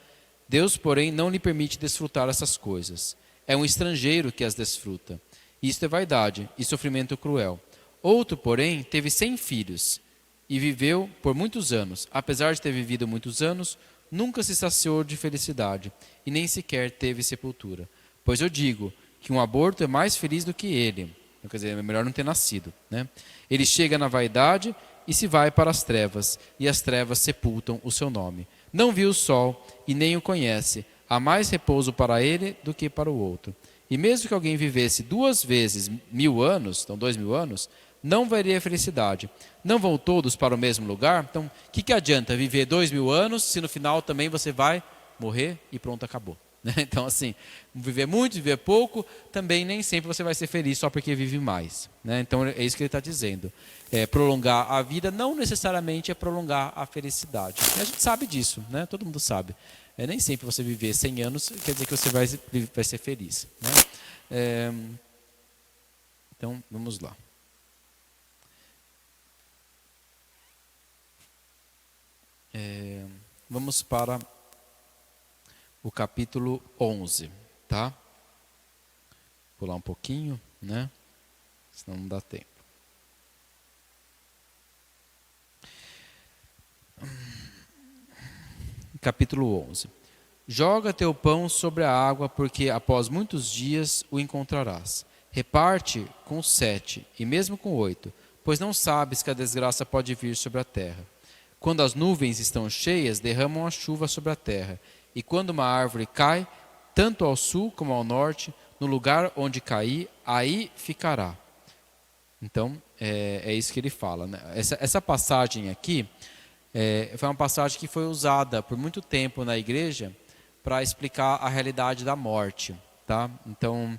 Speaker 1: Deus, porém, não lhe permite desfrutar essas coisas. É um estrangeiro que as desfruta. Isto é vaidade e sofrimento cruel. Outro, porém, teve 100 filhos e viveu por muitos anos. Apesar de ter vivido muitos anos, nunca se saciou de felicidade e nem sequer teve sepultura. Pois eu digo que um aborto é mais feliz do que ele. Quer dizer, é melhor não ter nascido, né? Ele chega na vaidade e se vai para as trevas, e as trevas sepultam o seu nome. Não viu o sol e nem o conhece. Há mais repouso para ele do que para o outro. E mesmo que alguém vivesse 2 vezes 1000 anos, então 2000 anos, não veria felicidade. Não vão todos para o mesmo lugar? Então, o que adianta viver 2000 anos se no final também você vai morrer e pronto, acabou, né? Então, assim, viver muito, viver pouco, também nem sempre você vai ser feliz só porque vive mais, né? Então, é isso que ele está dizendo. Prolongar a vida não necessariamente é prolongar a felicidade. E a gente sabe disso, né? Todo mundo sabe. Nem sempre você viver 100 anos quer dizer que você vai ser feliz, né? Então, vamos lá. Vamos para o capítulo 11, tá? Pular um pouquinho, né? Senão não dá tempo. Capítulo 11. Joga teu pão sobre a água, porque após muitos dias o encontrarás. Reparte com 7, e mesmo com 8, pois não sabes que a desgraça pode vir sobre a terra. Quando as nuvens estão cheias, derramam a chuva sobre a terra. E quando uma árvore cai, tanto ao sul como ao norte, no lugar onde cair, aí ficará. Então, é isso que ele fala, né? Essa passagem aqui foi uma passagem que foi usada por muito tempo na igreja para explicar a realidade da morte, tá? Então,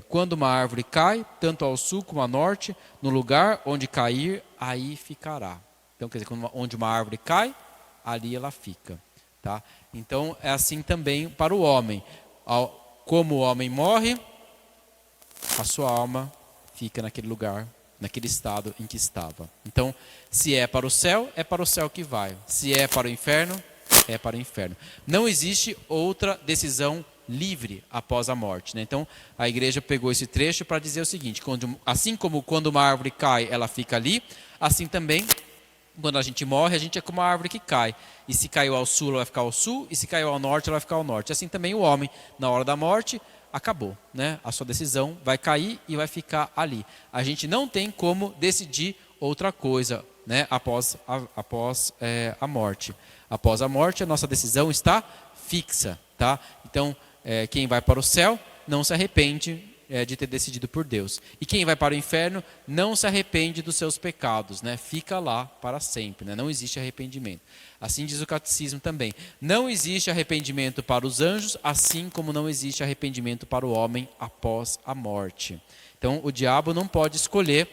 Speaker 1: quando uma árvore cai, tanto ao sul como ao norte, no lugar onde cair, aí ficará. Então, quer dizer, onde uma árvore cai, ali ela fica, tá? Então, é assim também para o homem. Como o homem morre, a sua alma fica naquele lugar, naquele estado em que estava. Então, se é para o céu que vai. Se é para o inferno, é para o inferno. Não existe outra decisão livre após a morte, né? Então, a igreja pegou esse trecho para dizer o seguinte: assim como quando uma árvore cai, ela fica ali, assim também, quando a gente morre, a gente é como uma árvore que cai. E se caiu ao sul, ela vai ficar ao sul, e se caiu ao norte, ela vai ficar ao norte. Assim também o homem, na hora da morte, acabou, né? A sua decisão vai cair e vai ficar ali. A gente não tem como decidir outra coisa, né? Após a morte. Após a morte, a nossa decisão está fixa, tá? Então, quem vai para o céu não se arrepende de ter decidido por Deus. E quem vai para o inferno não se arrepende dos seus pecados, né? Fica lá para sempre, né? Não existe arrependimento. Assim diz o catecismo também. Não existe arrependimento para os anjos, assim como não existe arrependimento para o homem após a morte. Então, o diabo não pode escolher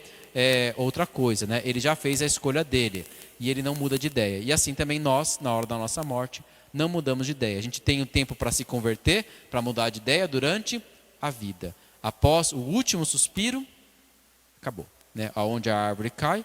Speaker 1: outra coisa, né? Ele já fez a escolha dele e ele não muda de ideia. E assim também nós, na hora da nossa morte, não mudamos de ideia. A gente tem um tempo para se converter, para mudar de ideia durante a vida. Após o último suspiro, acabou, né? Aonde a árvore cai,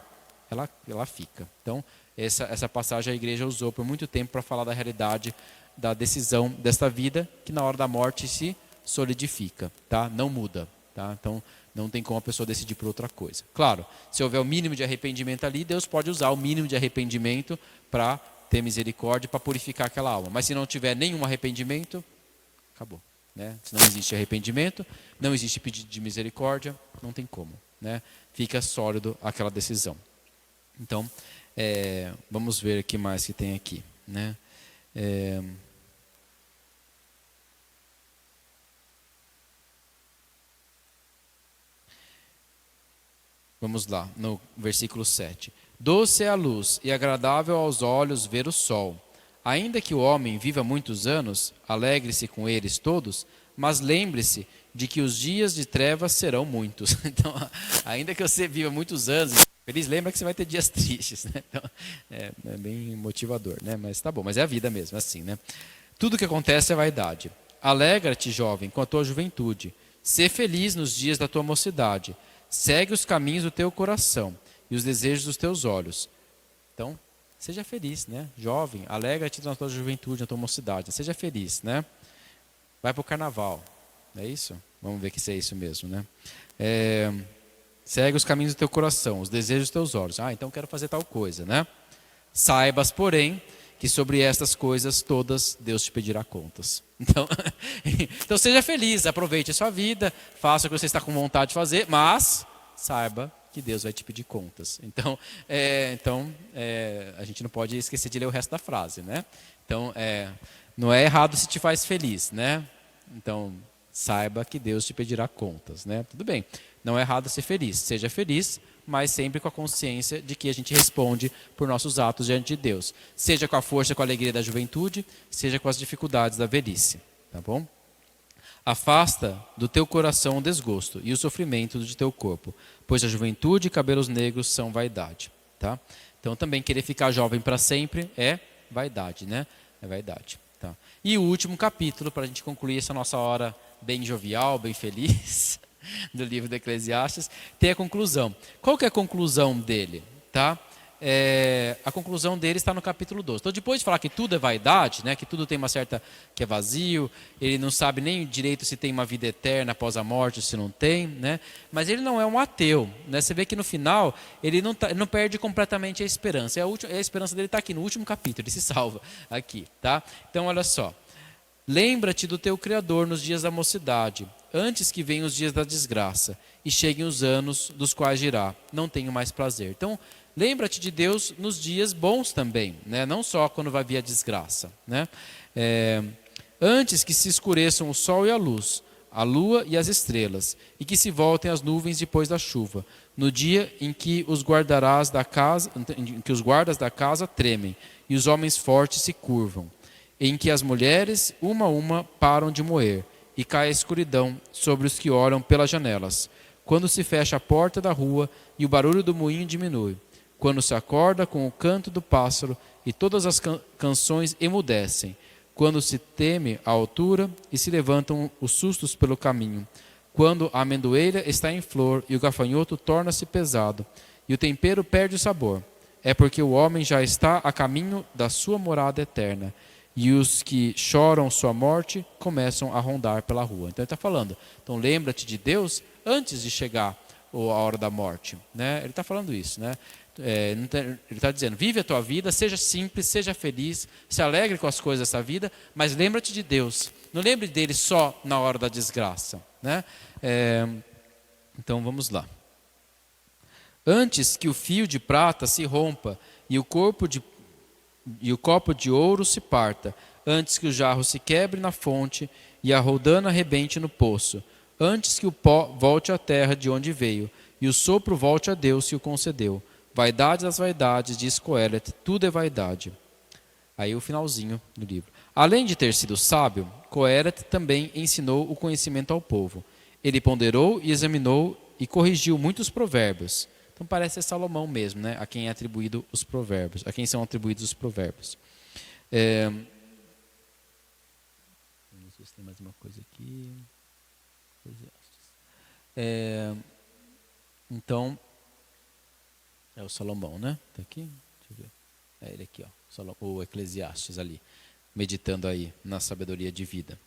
Speaker 1: ela fica. Então, essa passagem a igreja usou por muito tempo para falar da realidade da decisão desta vida, que na hora da morte se solidifica, tá? Não muda, tá? Então, não tem como a pessoa decidir por outra coisa. Claro, se houver o mínimo de arrependimento ali, Deus pode usar o mínimo de arrependimento para ter misericórdia, para purificar aquela alma. Mas se não tiver nenhum arrependimento, acabou. Né? Se não existe arrependimento, não existe pedido de misericórdia, não tem como, né? Fica sólido aquela decisão. Então, vamos ver o que mais que tem aqui, né? Vamos lá, no versículo 7. Doce é a luz e agradável aos olhos ver o sol. Ainda que o homem viva muitos anos, alegre-se com eles todos, mas lembre-se de que os dias de trevas serão muitos. Então, ainda que você viva muitos anos, feliz, lembra que você vai ter dias tristes, né? Então, é bem motivador, né? Mas tá bom, mas é a vida mesmo, assim, né? Tudo que acontece é vaidade. Alegra-te, jovem, com a tua juventude. Sê feliz nos dias da tua mocidade. Segue os caminhos do teu coração e os desejos dos teus olhos. Então, seja feliz, né? Jovem, alegra-te na tua juventude, na tua mocidade. Seja feliz, né? Vai para o carnaval, não é isso? Vamos ver que se é isso mesmo, né? Segue os caminhos do teu coração, os desejos dos teus olhos. Então quero fazer tal coisa, né? Saibas, porém, que sobre estas coisas todas Deus te pedirá contas. Então seja feliz, aproveite a sua vida, faça o que você está com vontade de fazer, mas saiba que Deus vai te pedir contas. Então, a gente não pode esquecer de ler o resto da frase, né? Então, não é errado se te faz feliz, né? Então, saiba que Deus te pedirá contas, né? Tudo bem, não é errado ser feliz, seja feliz, mas sempre com a consciência de que a gente responde por nossos atos diante de Deus. Seja com a força e com a alegria da juventude, seja com as dificuldades da velhice, tá? tá bom? Afasta do teu coração o desgosto e o sofrimento de teu corpo, pois a juventude e cabelos negros são vaidade, tá? Então também querer ficar jovem para sempre é vaidade, né? É vaidade, tá? E o último capítulo, para a gente concluir essa nossa hora bem jovial, bem feliz, do livro do Eclesiastes, tem a conclusão. Qual que é a conclusão dele, tá? A conclusão dele está no capítulo 12. Então, depois de falar que tudo é vaidade, né, que tudo tem uma certa, que é vazio, ele não sabe nem direito se tem uma vida eterna após a morte ou se não tem, né, mas ele não é um ateu, né, você vê que no final ele não perde completamente a esperança. A esperança dele está aqui no último capítulo, ele se salva aqui, tá? Então, olha só. Lembra-te do teu Criador nos dias da mocidade, antes que venham os dias da desgraça e cheguem os anos dos quais dirá, não tenho mais prazer. Então, lembra-te de Deus nos dias bons também, né? Não só quando vai vir a desgraça, né? Antes que se escureçam o sol e a lua e as estrelas, e que se voltem as nuvens depois da chuva, no dia em que os guardas da casa tremem e os homens fortes se curvam, em que as mulheres, uma a uma, param de moer, e cai a escuridão sobre os que olham pelas janelas, quando se fecha a porta da rua e o barulho do moinho diminui, quando se acorda com o canto do pássaro e todas as canções emudecem, quando se teme a altura e se levantam os sustos pelo caminho, quando a amendoeira está em flor e o gafanhoto torna-se pesado, e o tempero perde o sabor, é porque o homem já está a caminho da sua morada eterna, e os que choram sua morte começam a rondar pela rua. Então ele está falando, então lembra-te de Deus antes de chegar a hora da morte, né? Ele está falando isso, né? Ele está dizendo, vive a tua vida, seja simples, seja feliz, se alegre com as coisas dessa vida, mas lembra-te de Deus. Não lembre dele só na hora da desgraça, né? Então vamos lá. Antes que o fio de prata se rompa e o copo de ouro se parta, antes que o jarro se quebre na fonte e a roldana arrebente no poço, antes que o pó volte à terra de onde veio e o sopro volte a Deus que o concedeu. Vaidade das vaidades, diz Coelet, tudo é vaidade. Aí o finalzinho do livro. Além de ter sido sábio, Coelet também ensinou o conhecimento ao povo. Ele ponderou e examinou e corrigiu muitos provérbios. Então parece ser Salomão mesmo, né? A quem é atribuído os provérbios, a quem são atribuídos os provérbios. Não sei se tem mais uma coisa aqui. Então, é o Salomão, né? Está aqui? Deixa eu ver. É ele aqui, ó, o Eclesiastes ali, meditando aí na sabedoria de vida.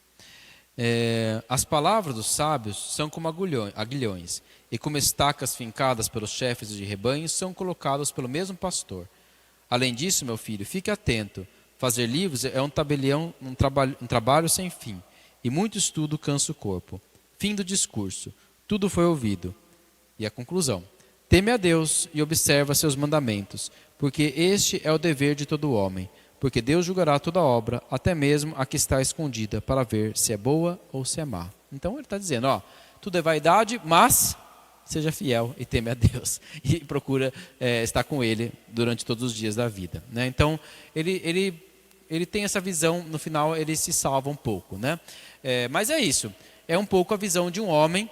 Speaker 1: As palavras dos sábios são como aguilhões, e como estacas fincadas pelos chefes de rebanhos são colocadas pelo mesmo pastor. Além disso, meu filho, fique atento. Fazer livros é um trabalho sem fim, e muito estudo cansa o corpo. Fim do discurso. Tudo foi ouvido. E a conclusão. Teme a Deus e observa seus mandamentos, porque este é o dever de todo homem. Porque Deus julgará toda obra, até mesmo a que está escondida, para ver se é boa ou se é má. Então ele está dizendo, tudo é vaidade, mas seja fiel e teme a Deus. E procura estar com Ele durante todos os dias da vida, né? Então ele tem essa visão, no final ele se salva um pouco, né? Mas é isso, é um pouco a visão de um homem,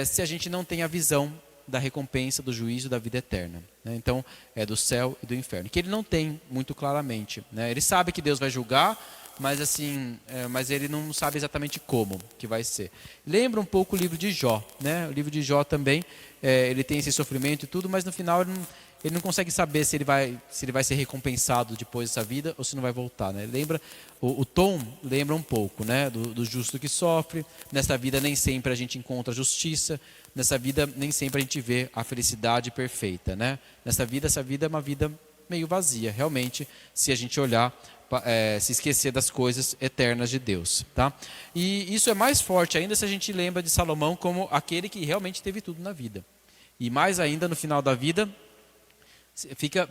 Speaker 1: se a gente não tem a visão da recompensa, do juízo, da vida eterna, né? Então, é do céu e do inferno, que ele não tem muito claramente, né? Ele sabe que Deus vai julgar, mas assim, mas ele não sabe exatamente como que vai ser. Lembra um pouco o livro de Jó, né? O livro de Jó também, ele tem esse sofrimento e tudo, mas no final ele não consegue saber se ele vai ser recompensado depois dessa vida ou se não vai voltar, né? Lembra, o tom lembra um pouco, né? Do justo que sofre. Nessa vida nem sempre a gente encontra justiça. Nessa vida nem sempre a gente vê a felicidade perfeita, né? Essa vida é uma vida meio vazia, realmente, se a gente olhar, se esquecer das coisas eternas de Deus, tá? E isso é mais forte ainda se a gente lembra de Salomão como aquele que realmente teve tudo na vida. E mais ainda no final da vida,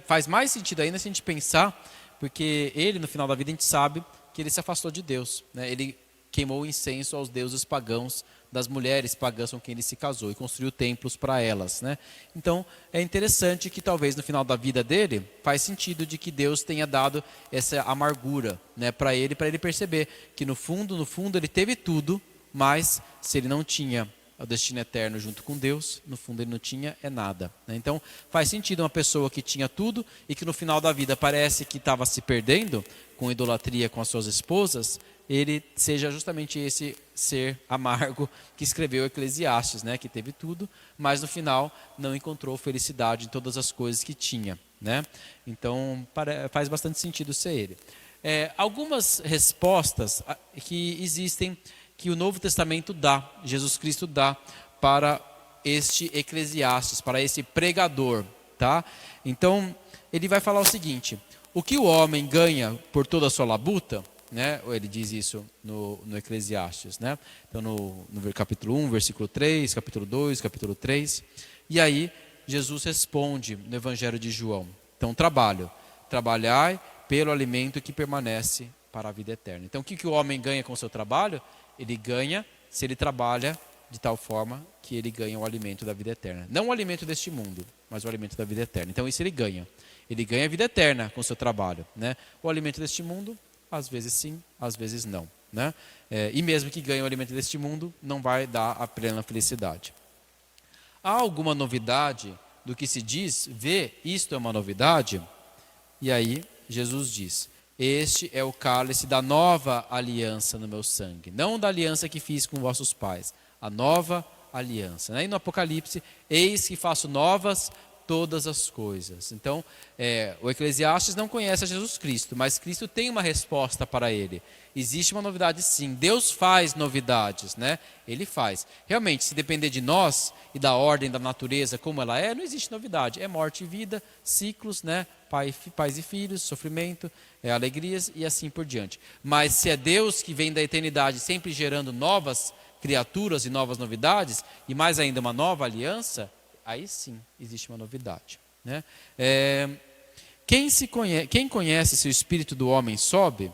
Speaker 1: faz mais sentido ainda se a gente pensar, porque ele no final da vida a gente sabe que ele se afastou de Deus, né? Ele queimou incenso aos deuses pagãos das mulheres pagãs com quem ele se casou e construiu templos para elas, né? Então é interessante que talvez no final da vida dele faz sentido de que Deus tenha dado essa amargura, né, para ele perceber que no fundo ele teve tudo, mas se ele não tinha o destino eterno junto com Deus, no fundo ele não tinha nada, né? Então faz sentido uma pessoa que tinha tudo e que no final da vida parece que estava se perdendo com idolatria com as suas esposas, ele seja justamente esse ser amargo que escreveu Eclesiastes, né? Que teve tudo, mas no final não encontrou felicidade em todas as coisas que tinha, né? Então faz bastante sentido ser ele. Algumas respostas que existem que o Novo Testamento dá, Jesus Cristo dá para este Eclesiastes, para esse pregador, tá? Então, ele vai falar o seguinte: o que o homem ganha por toda a sua labuta, né? Ele diz isso no Eclesiastes, né? Então, no capítulo 1, versículo 3, capítulo 2, capítulo 3. E aí, Jesus responde no Evangelho de João. Então, trabalhai pelo alimento que permanece para a vida eterna. Então, o que o homem ganha com o seu trabalho? Ele ganha se ele trabalha de tal forma que ele ganha o alimento da vida eterna. Não o alimento deste mundo, mas o alimento da vida eterna. Então isso ele ganha. Ele ganha a vida eterna com o seu trabalho, né? O alimento deste mundo, às vezes sim, às vezes não, né? E mesmo que ganhe o alimento deste mundo, não vai dar a plena felicidade. Há alguma novidade do que se diz? Vê, isto é uma novidade? E aí Jesus diz: este é o cálice da nova aliança no meu sangue, não da aliança que fiz com vossos pais, a nova aliança, né? E no Apocalipse, eis que faço novas todas as coisas. Então, o Eclesiastes não conhece a Jesus Cristo, mas Cristo tem uma resposta para ele. Existe uma novidade sim, Deus faz novidades, né? Ele faz. Realmente, se depender de nós e da ordem da natureza como ela é, não existe novidade. É morte e vida, ciclos, né? Pais e filhos, sofrimento, alegrias e assim por diante. Mas se é Deus que vem da eternidade sempre gerando novas criaturas e novas novidades, e mais ainda uma nova aliança, aí sim existe uma novidade, né? Quem conhece se o espírito do homem sobe?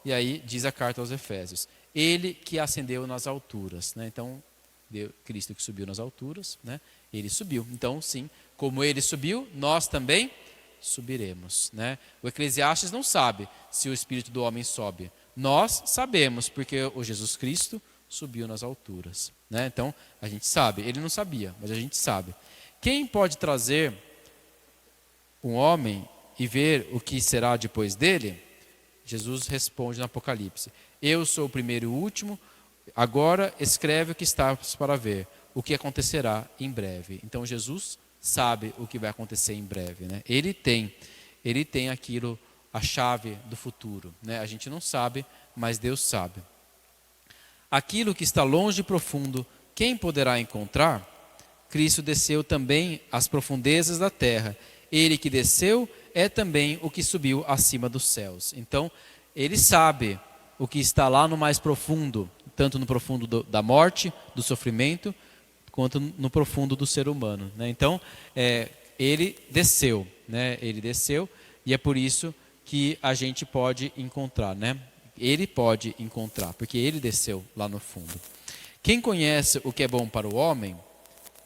Speaker 1: E aí diz a carta aos Efésios: ele que ascendeu nas alturas, né? Então, Cristo que subiu nas alturas, né? Ele subiu. Então, sim, como ele subiu, nós também subiremos, né? O Eclesiastes não sabe se o espírito do homem sobe. Nós sabemos, porque o Jesus Cristo subiu nas alturas, né? Então, a gente sabe. Ele não sabia, mas a gente sabe. Quem pode trazer um homem e ver o que será depois dele? Jesus responde no Apocalipse: eu sou o primeiro e o último, agora escreve o que estás para ver, o que acontecerá em breve. Então Jesus sabe o que vai acontecer em breve, né? Ele tem aquilo, a chave do futuro, né? A gente não sabe, mas Deus sabe. Aquilo que está longe e profundo, quem poderá encontrar? Cristo desceu também às profundezas da terra. Ele que desceu é também o que subiu acima dos céus. Então, ele sabe o que está lá no mais profundo, tanto no profundo da morte, do sofrimento, quanto no profundo do ser humano, né? Então, ele desceu, né? Ele desceu, e é por isso que a gente pode encontrar, né? Ele pode encontrar, porque ele desceu lá no fundo. Quem conhece o que é bom para o homem?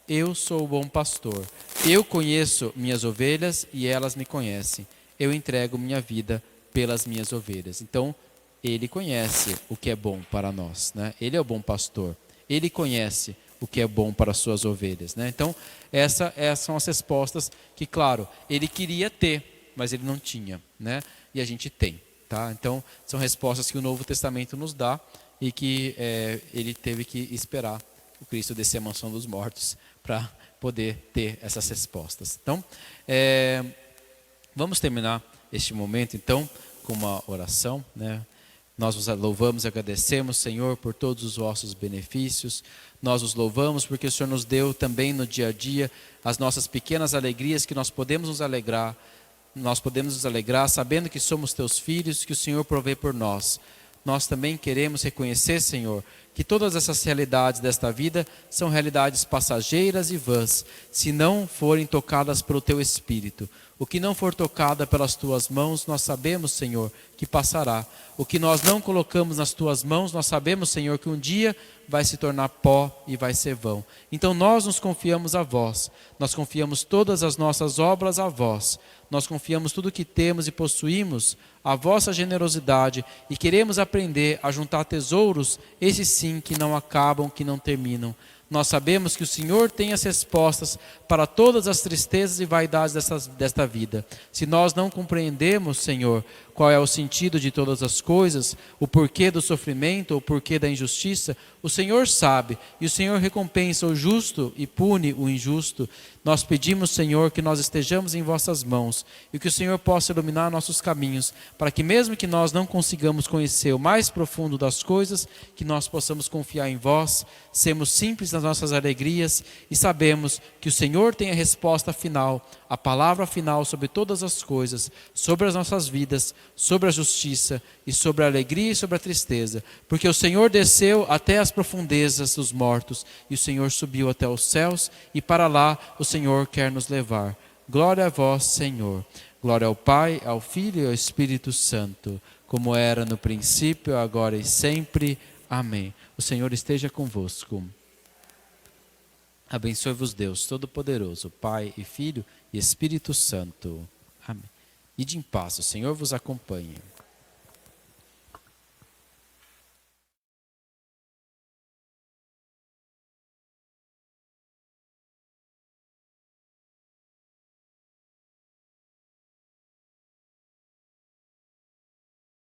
Speaker 1: Eu sou o bom pastor. Eu conheço minhas ovelhas e elas me conhecem. Eu entrego minha vida pelas minhas ovelhas. Então, ele conhece o que é bom para nós, né? Ele é o bom pastor. Ele conhece o que é bom para as suas ovelhas, né? Então, essas são as respostas que, claro, ele queria ter, mas ele não tinha, né? E a gente tem, tá? Então, são respostas que o Novo Testamento nos dá e que ele teve que esperar o Cristo descer a mansão dos mortos para poder ter essas respostas. Então, vamos terminar este momento, então, com uma oração, né? Nós os louvamos e agradecemos, Senhor, por todos os vossos benefícios. Nós os louvamos porque o Senhor nos deu também no dia a dia as nossas pequenas alegrias que nós podemos nos alegrar. Nós podemos nos alegrar sabendo que somos teus filhos, que o Senhor provê por nós. Nós também queremos reconhecer, Senhor, que todas essas realidades desta vida são realidades passageiras e vãs, se não forem tocadas pelo Teu Espírito. O que não for tocada pelas Tuas mãos, nós sabemos, Senhor, que passará. O que nós não colocamos nas tuas mãos, nós sabemos, Senhor, que um dia vai se tornar pó e vai ser vão. Então nós nos confiamos a vós, nós confiamos todas as nossas obras a vós, nós confiamos tudo que temos e possuímos à vossa generosidade e queremos aprender a juntar tesouros, esses sim que não acabam, que não terminam. Nós sabemos que o Senhor tem as respostas para todas as tristezas e vaidades desta vida. Se nós não compreendemos, Senhor, qual é o sentido de todas as coisas, o porquê do sofrimento, o porquê da injustiça, o Senhor sabe, e o Senhor recompensa o justo e pune o injusto. Nós pedimos, Senhor, que nós estejamos em vossas mãos e que o Senhor possa iluminar nossos caminhos, para que mesmo que nós não consigamos conhecer o mais profundo das coisas, que nós possamos confiar em vós, sermos simples nas nossas alegrias e sabemos que o Senhor tem a resposta final, a palavra final sobre todas as coisas, sobre as nossas vidas, sobre a justiça e sobre a alegria e sobre a tristeza, porque o Senhor desceu até as profundezas dos mortos e o Senhor subiu até os céus e para lá o Senhor quer nos levar. Glória a vós, Senhor. Glória ao Pai, ao Filho e ao Espírito Santo, como era no princípio, agora e sempre. Amém. O Senhor esteja convosco. Abençoe-vos Deus Todo-Poderoso, Pai e Filho e Espírito Santo. Amém. Ide em paz, o Senhor vos acompanhe.